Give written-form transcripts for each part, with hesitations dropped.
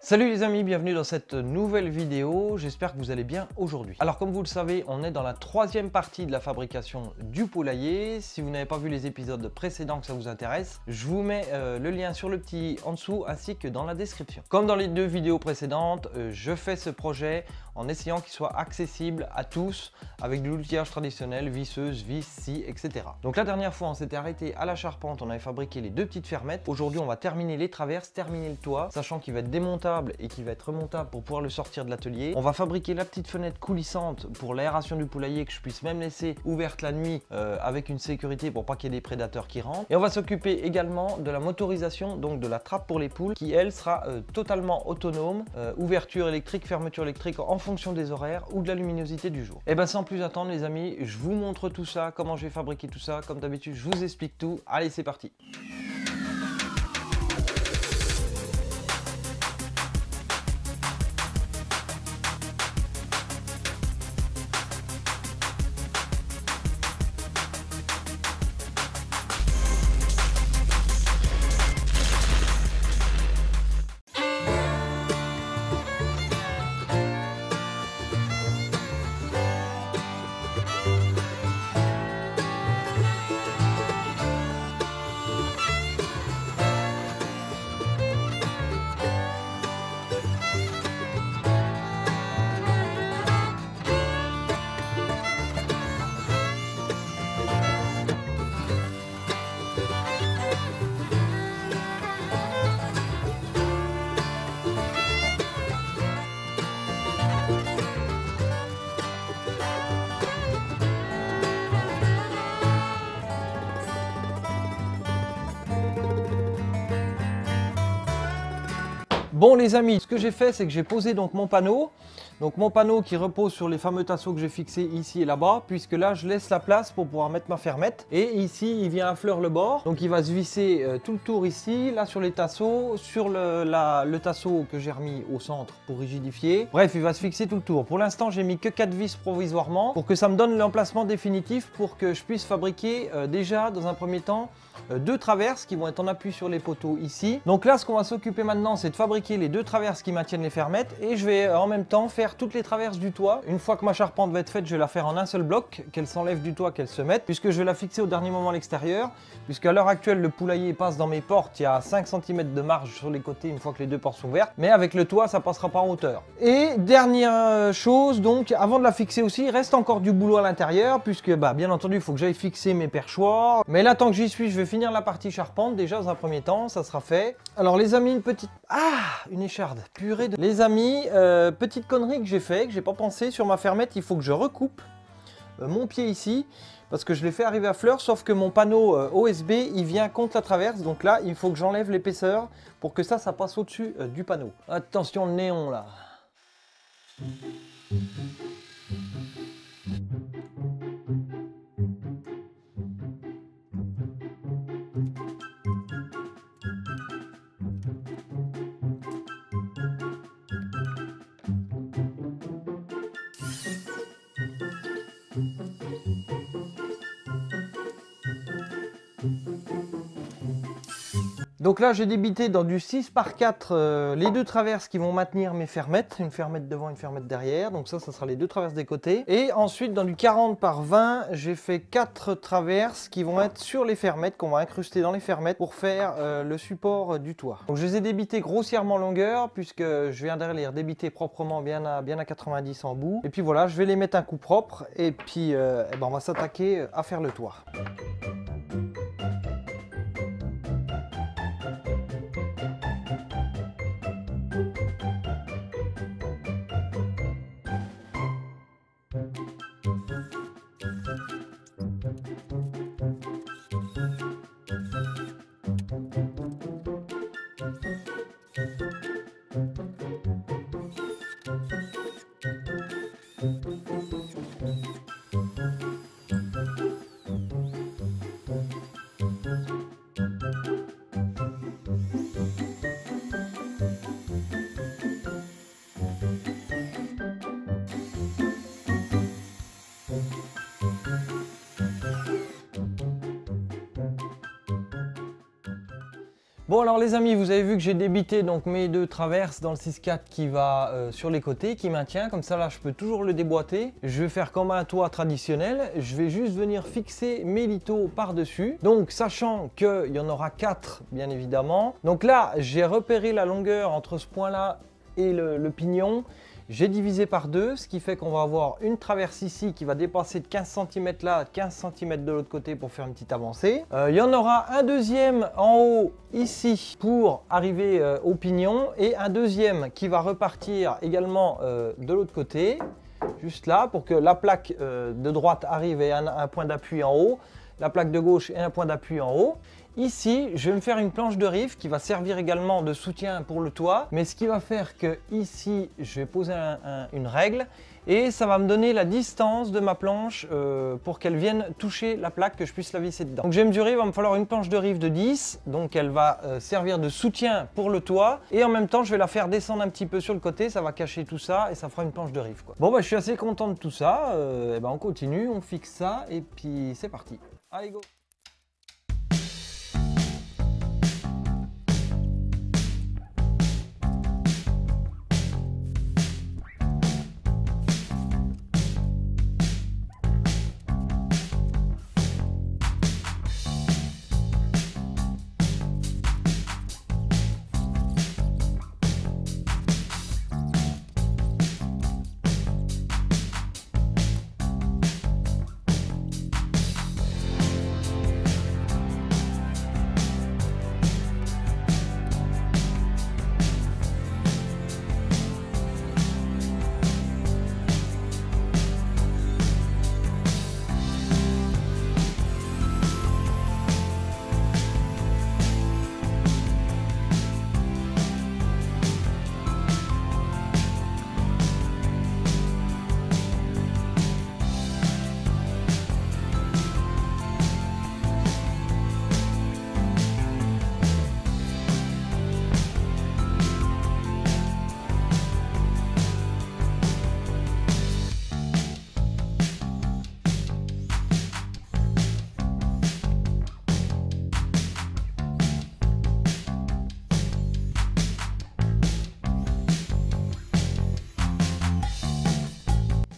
Salut les amis, bienvenue dans cette nouvelle vidéo, j'espère que vous allez bien aujourd'hui. Alors comme vous le savez, on est dans la troisième partie de la fabrication du poulailler. Si vous n'avez pas vu les épisodes précédents que ça vous intéresse, je vous mets le lien sur le petit en dessous ainsi que dans la description. Comme dans les deux vidéos précédentes, je fais ce projet en essayant qu'il soit accessible à tous avec de l'outillage traditionnel, visseuse, vis, scie, etc. Donc la dernière fois on s'était arrêté à la charpente, on avait fabriqué les deux petites fermettes. Aujourd'hui on va terminer les traverses, terminer le toit, sachant qu'il va être démontable et qui va être remontable pour pouvoir le sortir de l'atelier. On va fabriquer la petite fenêtre coulissante pour l'aération du poulailler que je puisse même laisser ouverte la nuit avec une sécurité pour pas qu'il y ait des prédateurs qui rentrent. Et on va s'occuper également de la motorisation, donc de la trappe pour les poules qui elle sera totalement autonome, ouverture électrique, fermeture électrique en fonction des horaires ou de la luminosité du jour. Et bien sans plus attendre les amis, je vous montre tout ça, comment je vais fabriquer tout ça. Comme d'habitude je vous explique tout. Allez c'est parti. Bon les amis, ce que j'ai fait c'est que j'ai posé donc mon panneau. Donc mon panneau qui repose sur les fameux tasseaux que j'ai fixés ici et là-bas, puisque là je laisse la place pour pouvoir mettre ma fermette. Et ici il vient à fleur le bord, donc il va se visser tout le tour ici, là sur les tasseaux, sur le tasseau que j'ai remis au centre pour rigidifier. Bref, il va se fixer tout le tour. Pour l'instant j'ai mis que 4 vis provisoirement pour que ça me donne l'emplacement définitif pour que je puisse fabriquer déjà dans un premier temps 2 traverses qui vont être en appui sur les poteaux ici. Donc là ce qu'on va s'occuper maintenant c'est de fabriquer les 2 traverses qui maintiennent les fermettes et je vais en même temps faire toutes les traverses du toit. Une fois que ma charpente va être faite, je vais la faire en un seul bloc, qu'elle s'enlève du toit, qu'elle se mette, puisque je vais la fixer au dernier moment à l'extérieur, puisque à l'heure actuelle le poulailler passe dans mes portes, il y a 5 cm de marge sur les côtés une fois que les 2 portes sont ouvertes, mais avec le toit ça passera pas en hauteur. Et dernière chose, donc avant de la fixer aussi, il reste encore du boulot à l'intérieur, puisque bien entendu il faut que j'aille fixer mes perchoirs, mais là tant que j'y suis je vais finir la partie charpente déjà dans un premier temps, ça sera fait. Alors les amis, une petite... une écharde, purée de... Les amis, petite connerie que j'ai fait, que j'ai pas pensé sur ma fermette, il faut que je recoupe mon pied ici, parce que je l'ai fait arriver à fleur, sauf que mon panneau OSB, il vient contre la traverse, donc là, il faut que j'enlève l'épaisseur pour que ça passe au-dessus du panneau. Attention le néon là. Donc là j'ai débité dans du 6 par 4 les 2 traverses qui vont maintenir mes fermettes, une fermette devant, une fermette derrière, donc ça sera les 2 traverses des côtés. Et ensuite dans du 40 par 20 j'ai fait 4 traverses qui vont être sur les fermettes, qu'on va incruster dans les fermettes pour faire le support du toit. Donc je les ai débités grossièrement en longueur puisque je viens de les redébiter proprement bien à 90 en bout. Et puis voilà, je vais les mettre un coup propre et puis on va s'attaquer à faire le toit. Bon alors les amis, vous avez vu que j'ai débité donc mes deux traverses dans le 6-4 qui va sur les côtés, qui maintient, comme ça là je peux toujours le déboîter. Je vais faire comme un toit traditionnel, je vais juste venir fixer mes lithos par-dessus. Donc sachant qu'il y en aura 4 bien évidemment. Donc là j'ai repéré la longueur entre ce point là et le pignon. J'ai divisé par 2, ce qui fait qu'on va avoir une traverse ici qui va dépasser de 15 cm là, 15 cm de l'autre côté pour faire une petite avancée. Il y en aura un deuxième en haut ici pour arriver au pignon et un deuxième qui va repartir également de l'autre côté, juste là, pour que la plaque de droite arrive et un point d'appui en haut, la plaque de gauche et un point d'appui en haut. Ici, je vais me faire une planche de rive qui va servir également de soutien pour le toit. Mais ce qui va faire que ici, je vais poser une règle et ça va me donner la distance de ma planche pour qu'elle vienne toucher la plaque, que je puisse la visser dedans. Donc je vais mesurer, il va me falloir une planche de rive de 10. Donc elle va servir de soutien pour le toit. Et en même temps, je vais la faire descendre un petit peu sur le côté. Ça va cacher tout ça et ça fera une planche de rive, quoi. Bon, bah, je suis assez content de tout ça. Et ben, on continue, on fixe ça et puis c'est parti. Allez, go!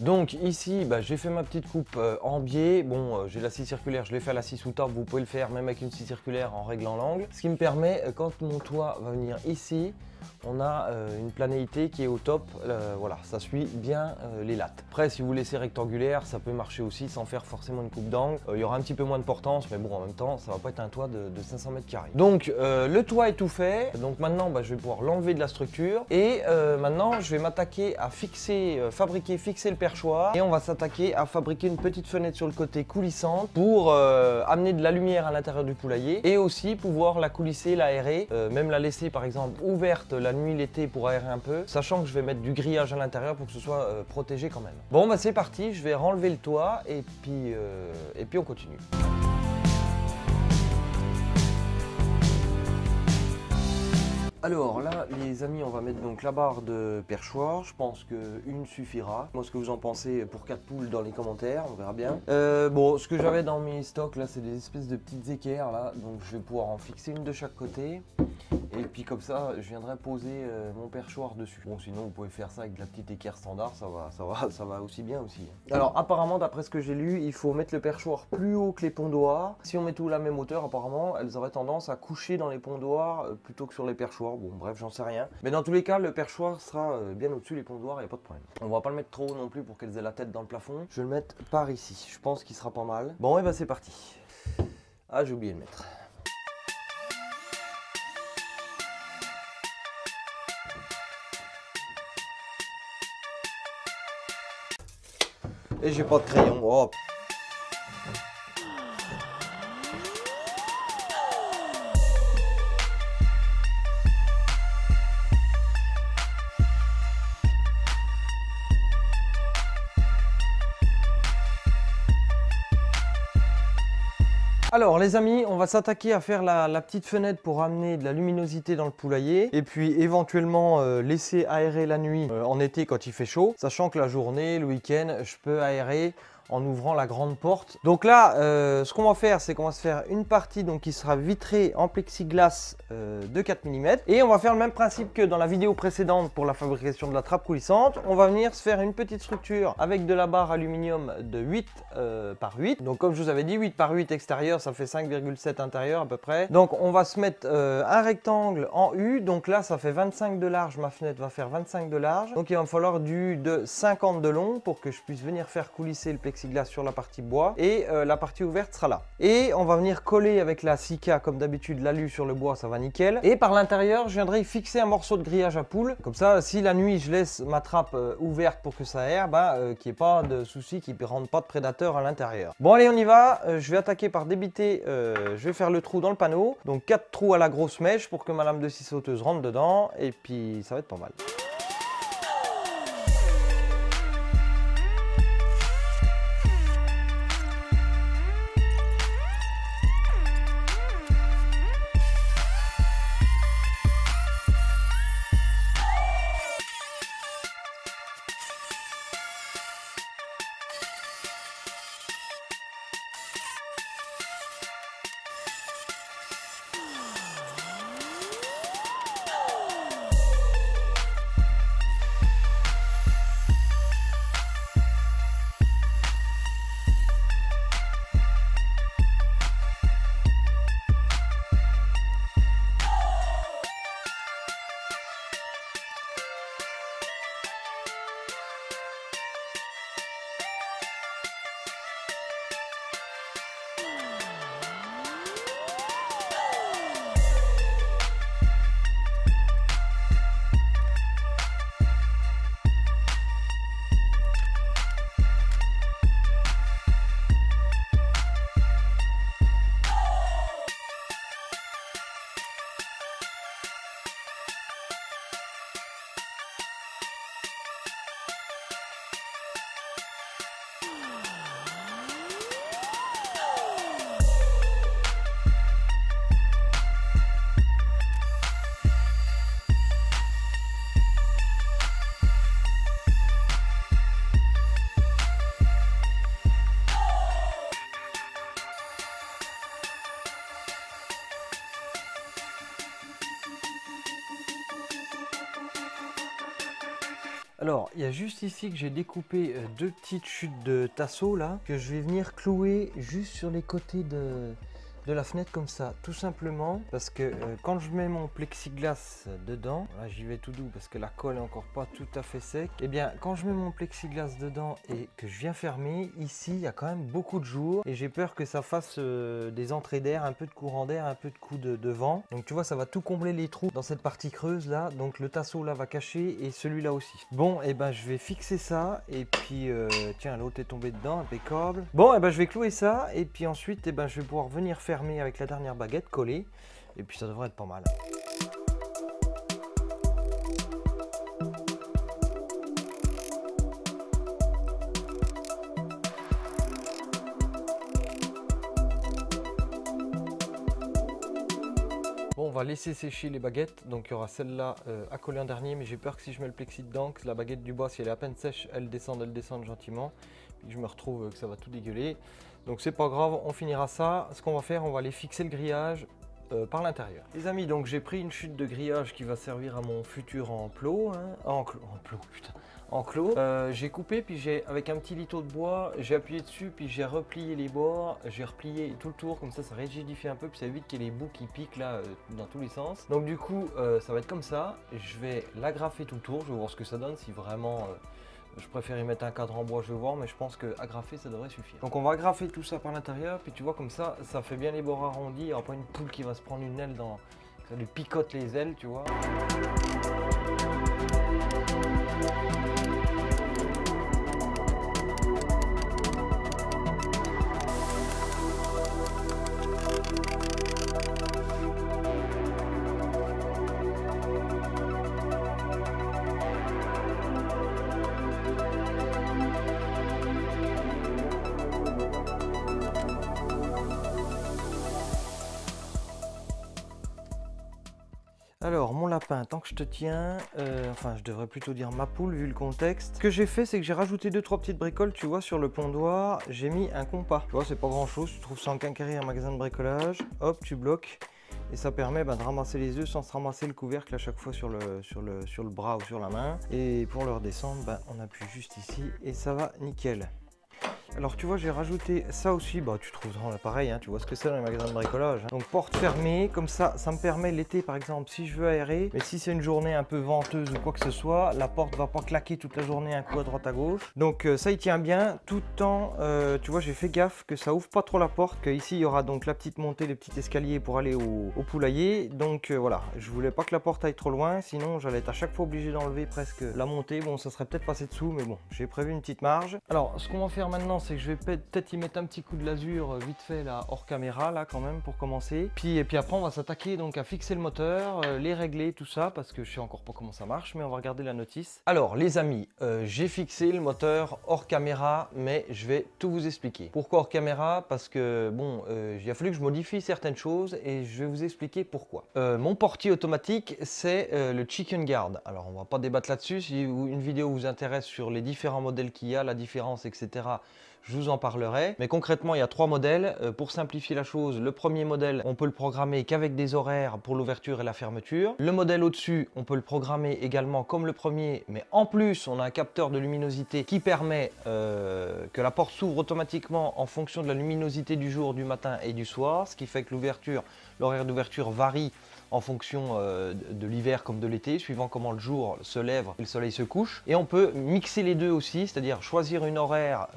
Donc ici, bah, j'ai fait ma petite coupe en biais. Bon, j'ai la scie circulaire, je l'ai fait à la scie sous table. Vous pouvez le faire même avec une scie circulaire en réglant l'angle. Ce qui me permet, quand mon toit va venir ici, on a une planéité qui est au top. Voilà, ça suit bien les lattes. Après, si vous laissez rectangulaire, ça peut marcher aussi sans faire forcément une coupe d'angle. Il y aura un petit peu moins de portance, mais bon, en même temps, ça va pas être un toit de 500 mètres carrés. Donc, le toit est tout fait. Donc maintenant, bah, je vais pouvoir l'enlever de la structure. Et maintenant, je vais m'attaquer à fixer, fixer le perchoir. Et on va s'attaquer à fabriquer une petite fenêtre sur le côté coulissante pour amener de la lumière à l'intérieur du poulailler. Et aussi pouvoir la coulisser, l'aérer, même la laisser par exemple ouverte la nuit, l'été pour aérer un peu, sachant que je vais mettre du grillage à l'intérieur pour que ce soit protégé quand même. Bon bah c'est parti, je vais renlever le toit et puis on continue. Alors là les amis, on va mettre donc la barre de perchoir. Je pense qu'une suffira. Moi ce que vous en pensez pour 4 poules dans les commentaires, on verra bien. Bon, ce que j'avais dans mes stocks là, c'est des espèces de petites équerres là, donc je vais pouvoir en fixer une de chaque côté. Et puis comme ça, je viendrai poser mon perchoir dessus. Bon, sinon vous pouvez faire ça avec de la petite équerre standard, ça va aussi bien aussi. Alors apparemment, d'après ce que j'ai lu, il faut mettre le perchoir plus haut que les pondoirs. Si on met tout à la même hauteur, apparemment, elles auraient tendance à coucher dans les pondoirs plutôt que sur les perchoirs. Bon, bref, j'en sais rien. Mais dans tous les cas, le perchoir sera bien au-dessus des pondoirs, il n'y a pas de problème. On va pas le mettre trop haut non plus pour qu'elles aient la tête dans le plafond. Je vais le mettre par ici. Je pense qu'il sera pas mal. Bon, et bah c'est parti. Ah, j'ai oublié de le mettre. Et j'ai pas de crayon. Oh. Alors les amis, on va s'attaquer à faire la petite fenêtre pour amener de la luminosité dans le poulailler et puis éventuellement laisser aérer la nuit en été quand il fait chaud, sachant que la journée, le week-end, je peux aérer en ouvrant la grande porte. Donc là, ce qu'on va faire, c'est qu'on va se faire une partie donc, qui sera vitrée en plexiglas de 4 mm. Et on va faire le même principe que dans la vidéo précédente pour la fabrication de la trappe coulissante. On va venir se faire une petite structure avec de la barre aluminium de 8 par 8. Donc comme je vous avais dit, 8 par 8 extérieur, ça fait 5,7 intérieur à peu près. Donc on va se mettre un rectangle en U. Donc là, ça fait 25 de large. Ma fenêtre va faire 25 de large. Donc il va me falloir de 50 de long pour que je puisse venir faire coulisser le plexiglas sur la partie bois. Et la partie ouverte sera là. Et on va venir coller avec la Sika comme d'habitude l'alu sur le bois, ça va nickel. Et par l'intérieur, je viendrai fixer un morceau de grillage à poules. Comme ça, si la nuit je laisse ma trappe ouverte pour que ça aère, qu'il n'y ait pas de souci, qu'il ne rentre pas de prédateurs à l'intérieur. Bon allez, on y va. Je vais attaquer par débiter. Je vais faire le trou dans le panneau. Donc 4 trous à la grosse mèche pour que ma lame de scie sauteuse rentre dedans. Et puis ça va être pas mal. Alors, il y a juste ici que j'ai découpé deux petites chutes de tasseaux là, que je vais venir clouer juste sur les côtés de la fenêtre comme ça, tout simplement parce que quand je mets mon plexiglas dedans, là j'y vais tout doux parce que la colle est encore pas tout à fait sec, et bien quand je mets mon plexiglas dedans et que je viens fermer, ici il y a quand même beaucoup de jour et j'ai peur que ça fasse des entrées d'air, un peu de courant d'air, un peu de coups de vent. Donc tu vois, ça va tout combler les trous dans cette partie creuse là, donc le tasseau là va cacher et celui-là aussi. Bon, et ben je vais fixer ça et puis tiens, l'autre est tombé dedans, impeccable. Bon, et ben je vais clouer ça et puis ensuite et ben je vais pouvoir venir fermer avec la dernière baguette collée et puis ça devrait être pas mal. Bon, on va laisser sécher les baguettes, donc il y aura celle-là à coller en dernier, mais j'ai peur que si je mets le plexi dedans, que la baguette du bois, si elle est à peine sèche, elle descende gentiment, puis que je me retrouve que ça va tout dégueuler. Donc c'est pas grave, on finira ça. Ce qu'on va faire, on va aller fixer le grillage par l'intérieur. Les amis, donc j'ai pris une chute de grillage qui va servir à mon futur enclos, hein. Enclos. J'ai coupé, puis j'ai avec un petit lito de bois, j'ai appuyé dessus, puis j'ai replié les bords, j'ai replié tout le tour, comme ça rigidifie un peu, puis ça évite qu'il y ait les bouts qui piquent là dans tous les sens. Donc du coup, ça va être comme ça. Je vais l'agrafer tout le tour, je vais voir ce que ça donne, si vraiment je préfère y mettre un cadre en bois, je vais voir, mais je pense que agrafer ça devrait suffire. Donc on va agrafer tout ça par l'intérieur, puis tu vois comme ça fait bien les bords arrondis, il n'y aura pas une poule qui va se prendre une aile dans... Ça lui picote les ailes, tu vois. Alors mon lapin, tant que je te tiens, enfin je devrais plutôt dire ma poule vu le contexte. Ce que j'ai fait, c'est que j'ai rajouté 2-3 petites bricoles, tu vois, sur le pondoir, j'ai mis un compas. Tu vois, c'est pas grand chose, tu trouves ça en quincaillerie, un magasin de bricolage. Hop, tu bloques. Et ça permet de ramasser les œufs sans se ramasser le couvercle à chaque fois sur le bras ou sur la main. Et pour le redescendre, on appuie juste ici et ça va nickel. Alors tu vois, j'ai rajouté ça aussi, tu trouves dans l'appareil, hein, tu vois ce que c'est dans les magasins de bricolage. Hein. Donc porte fermée, comme ça me permet l'été par exemple, si je veux aérer, mais si c'est une journée un peu venteuse ou quoi que ce soit, la porte va pas claquer toute la journée un coup à droite à gauche. Donc ça il tient bien, tout en, tu vois, j'ai fait gaffe que ça ouvre pas trop la porte, qu'ici il y aura donc la petite montée, les petits escaliers pour aller au poulailler. Donc voilà, je voulais pas que la porte aille trop loin, sinon j'allais être à chaque fois obligé d'enlever presque la montée. Bon, ça serait peut-être passé dessous, mais bon, j'ai prévu une petite marge. Alors ce qu'on va faire maintenant, c'est que je vais peut-être y mettre un petit coup de lasure vite fait là hors caméra là quand même pour commencer. Et puis après on va s'attaquer donc à fixer le moteur, les régler, tout ça, parce que je sais encore pas comment ça marche, mais on va regarder la notice. Alors les amis, j'ai fixé le moteur hors caméra, mais je vais tout vous expliquer. Pourquoi hors caméra? Parce que bon, il a fallu que je modifie certaines choses et je vais vous expliquer pourquoi. Mon portier automatique, c'est le Chicken Guard. Alors on va pas débattre là-dessus. Si une vidéo vous intéresse sur les différents modèles qu'il y a, la différence, etc., je vous en parlerai. Mais concrètement, il y a 3 modèles. Pour simplifier la chose, le premier modèle, on peut le programmer qu'avec des horaires pour l'ouverture et la fermeture. Le modèle au-dessus, on peut le programmer également comme le premier, mais en plus, on a un capteur de luminosité qui permet que la porte s'ouvre automatiquement en fonction de la luminosité du jour, du matin et du soir, ce qui fait que l'horaire d'ouverture varie en fonction de l'hiver comme de l'été, suivant comment le jour se lève et le soleil se couche. Et on peut mixer les deux aussi, c'est-à-dire choisir une horaire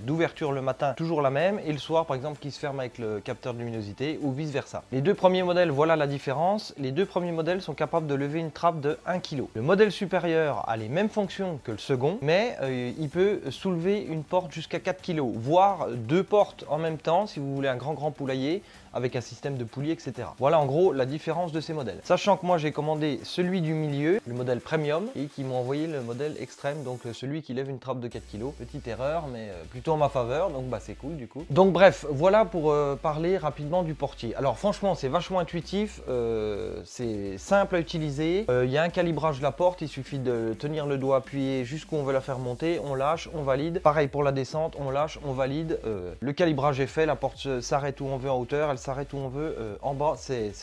d'ouverture le matin, toujours la même, et le soir par exemple qui se ferme avec le capteur de luminosité ou vice versa. Les deux premiers modèles, voilà la différence. Les deux premiers modèles sont capables de lever une trappe de 1 kg. Le modèle supérieur a les mêmes fonctions que le second, mais il peut soulever une porte jusqu'à 4 kg, voire 2 portes en même temps si vous voulez un grand poulailler avec un système de poulie, etc. Voilà en gros la différence de ces modèles. Sachant que moi j'ai commandé celui du milieu, le modèle premium, et qui m'ont envoyé le modèle extrême, donc celui qui lève une trappe de 4 kg. Petite erreur, mais plutôt en ma faveur, donc c'est cool du coup. Donc bref, voilà pour parler rapidement du portier. Alors franchement c'est vachement intuitif, c'est simple à utiliser. Il y a un calibrage de la porte, il suffit de tenir le doigt appuyé jusqu'où on veut la faire monter, on lâche, on valide. Pareil pour la descente, on lâche, on valide. Le calibrage est fait, la porte s'arrête où on veut en hauteur, elle s'arrête où on veut en bas.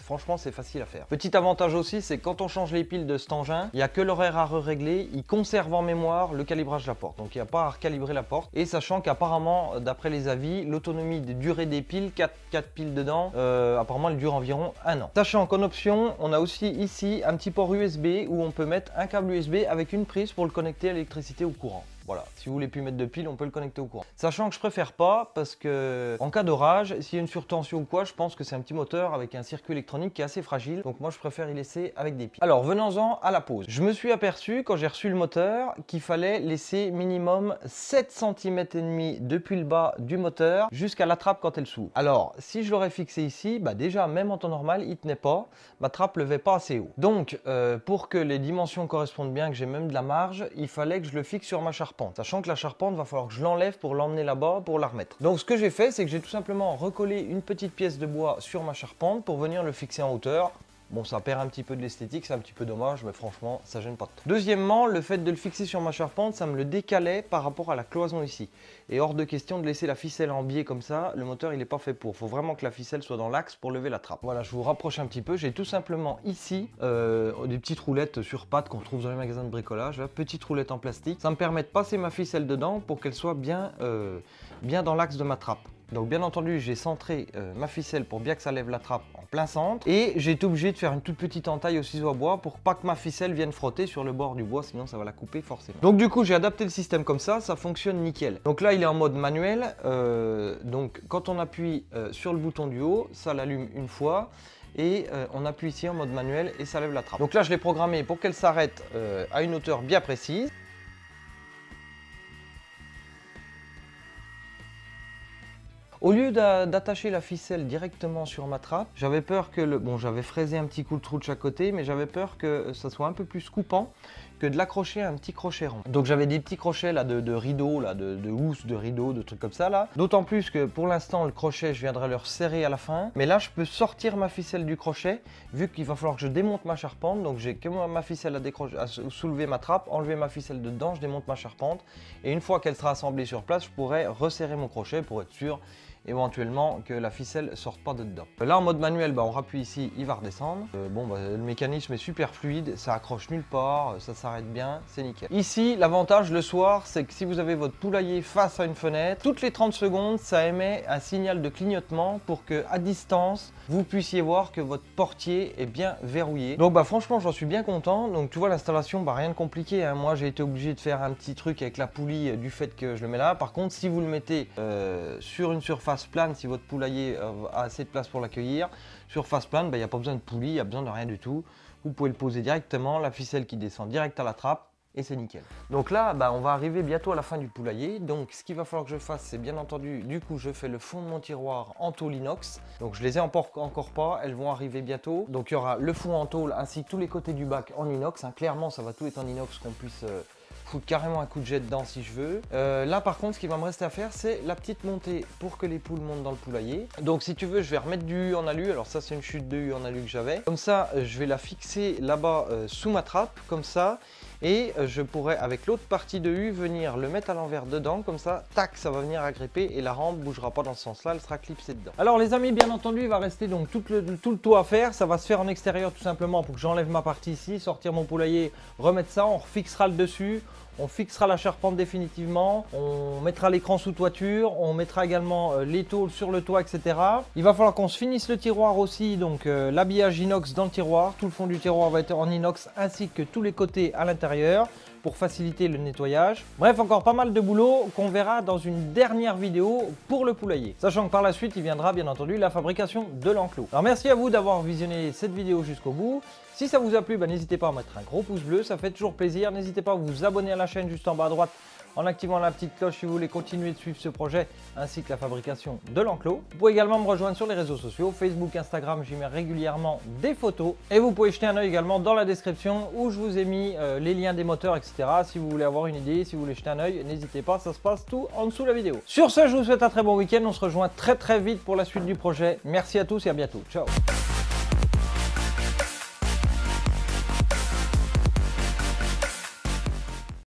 Franchement c'est facile à faire. Petit avantage aussi, c'est quand on change les piles de cet engin, il n'y a que l'horaire à régler, il conserve en mémoire le calibrage de la porte, donc il n'y a pas à recalibrer la porte. Et sachant qu'apparemment d'après les avis, l'autonomie de durée des piles, 4 piles dedans, apparemment elle dure environ 1 an. Sachant qu'en option on a aussi ici un petit port USB où on peut mettre un câble USB avec une prise pour le connecter à l'électricité ou au courant. Voilà, si vous voulez plus mettre de pile, on peut le connecter au courant. Sachant que je préfère pas parce que en cas d'orage, s'il y a une surtension ou quoi, je pense que c'est un petit moteur avec un circuit électronique qui est assez fragile. Donc moi je préfère y laisser avec des piles. Alors venons-en à la pose. Je me suis aperçu quand j'ai reçu le moteur qu'il fallait laisser minimum 7 cm et demi depuis le bas du moteur jusqu'à la trappe quand elle s'ouvre. Alors si je l'aurais fixé ici, déjà même en temps normal, il tenait pas. Ma trappe levait pas assez haut. Donc pour que les dimensions correspondent bien, que j'ai même de la marge, il fallait que je le fixe sur ma charpente. Sachant que la charpente, va falloir que je l'enlève pour l'emmener là-bas pour la remettre. Donc ce que j'ai fait, c'est que j'ai tout simplement recollé une petite pièce de bois sur ma charpente pour venir le fixer en hauteur. Bon, ça perd un petit peu de l'esthétique, c'est un petit peu dommage, mais franchement, ça gêne pas trop. Deuxièmement, le fait de le fixer sur ma charpente, ça me le décalait par rapport à la cloison ici. Et hors de question de laisser la ficelle en biais comme ça, le moteur il n'est pas fait pour. Il faut vraiment que la ficelle soit dans l'axe pour lever la trappe. Voilà, je vous rapproche un petit peu. J'ai tout simplement ici des petites roulettes sur pattes qu'on trouve dans les magasins de bricolage. Là, petites roulettes en plastique. Ça me permet de passer ma ficelle dedans pour qu'elle soit bien dans l'axe de ma trappe. Donc bien entendu, j'ai centré ma ficelle pour bien que ça lève la trappe en plein centre. Et j'ai été obligé de faire une toute petite entaille au ciseau à bois pour pas que ma ficelle vienne frotter sur le bord du bois, sinon ça va la couper forcément. Donc du coup, j'ai adapté le système comme ça fonctionne nickel. Donc là, il est en mode manuel. Donc quand on appuie sur le bouton du haut, ça l'allume une fois. Et on appuie ici en mode manuel et ça lève la trappe. Donc là, je l'ai programmé pour qu'elle s'arrête à une hauteur bien précise. Au lieu d'attacher la ficelle directement sur ma trappe, j'avais peur que j'avais fraisé un petit coup le trou de chaque côté, mais j'avais peur que ça soit un peu plus coupant que de l'accrocher à un petit crochet rond. Donc j'avais des petits crochets là de rideaux, là, de housse, de rideaux, de trucs comme ça là. D'autant plus que pour l'instant le crochet je viendrai le resserrer à la fin. Mais là je peux sortir ma ficelle du crochet vu qu'il va falloir que je démonte ma charpente. Donc j'ai que ma ficelle à soulever ma trappe, enlever ma ficelle dedans, je démonte ma charpente. Et une fois qu'elle sera assemblée sur place, je pourrai resserrer mon crochet pour être sûr éventuellement que la ficelle sorte pas de dedans. Là en mode manuel, on rappuie ici, il va redescendre. Le mécanisme est super fluide, ça accroche nulle part, ça s'arrête bien, c'est nickel. Ici l'avantage le soir, c'est que si vous avez votre poulailler face à une fenêtre, toutes les 30 secondes ça émet un signal de clignotement pour que à distance vous puissiez voir que votre portier est bien verrouillé. Donc franchement j'en suis bien content. Donc tu vois l'installation, rien de compliqué, hein. Moi j'ai été obligé de faire un petit truc avec la poulie du fait que je le mets là. Par contre si vous le mettez sur une surface plane, si votre poulailler a assez de place pour l'accueillir, surface plane, il n'y a pas besoin de poulie, il n'y a besoin de rien du tout. Vous pouvez le poser directement, la ficelle qui descend direct à la trappe et c'est nickel. Donc là, on va arriver bientôt à la fin du poulailler. Donc ce qu'il va falloir que je fasse, c'est bien entendu, du coup, je fais le fond de mon tiroir en tôle inox. Donc je les ai encore pas, elles vont arriver bientôt. Donc il y aura le fond en tôle ainsi que tous les côtés du bac en inox. Clairement, ça va tout être en inox qu'on puisse foutre carrément un coup de jet dedans si je veux. Là par contre ce qui va me rester à faire c'est la petite montée pour que les poules montent dans le poulailler. Donc si tu veux je vais remettre du U en alu. Alors ça c'est une chute de U en alu que j'avais. Comme ça je vais la fixer là-bas sous ma trappe comme ça. Et je pourrais avec l'autre partie de U venir le mettre à l'envers dedans, comme ça, tac, ça va venir agripper et la rampe bougera pas dans ce sens-là, elle sera clipsée dedans. Alors les amis, bien entendu, il va rester donc tout le toit à faire, ça va se faire en extérieur tout simplement pour que j'enlève ma partie ici, sortir mon poulailler, remettre ça, on refixera le dessus. On fixera la charpente définitivement, on mettra l'écran sous toiture, on mettra également les tôles sur le toit, etc. Il va falloir qu'on se finisse le tiroir aussi, donc l'habillage inox dans le tiroir. Tout le fond du tiroir va être en inox ainsi que tous les côtés à l'intérieur pour faciliter le nettoyage. Bref, encore pas mal de boulot qu'on verra dans une dernière vidéo pour le poulailler. Sachant que par la suite, il viendra bien entendu la fabrication de l'enclos. Alors merci à vous d'avoir visionné cette vidéo jusqu'au bout. Si ça vous a plu, n'hésitez pas à mettre un gros pouce bleu, ça fait toujours plaisir. N'hésitez pas à vous abonner à la chaîne juste en bas à droite en activant la petite cloche si vous voulez continuer de suivre ce projet ainsi que la fabrication de l'enclos. Vous pouvez également me rejoindre sur les réseaux sociaux, Facebook, Instagram, j'y mets régulièrement des photos. Et vous pouvez jeter un œil également dans la description où je vous ai mis les liens des moteurs, etc. Si vous voulez avoir une idée, si vous voulez jeter un œil, n'hésitez pas, ça se passe tout en dessous de la vidéo. Sur ce, je vous souhaite un très bon week-end, on se rejoint très vite pour la suite du projet. Merci à tous et à bientôt. Ciao.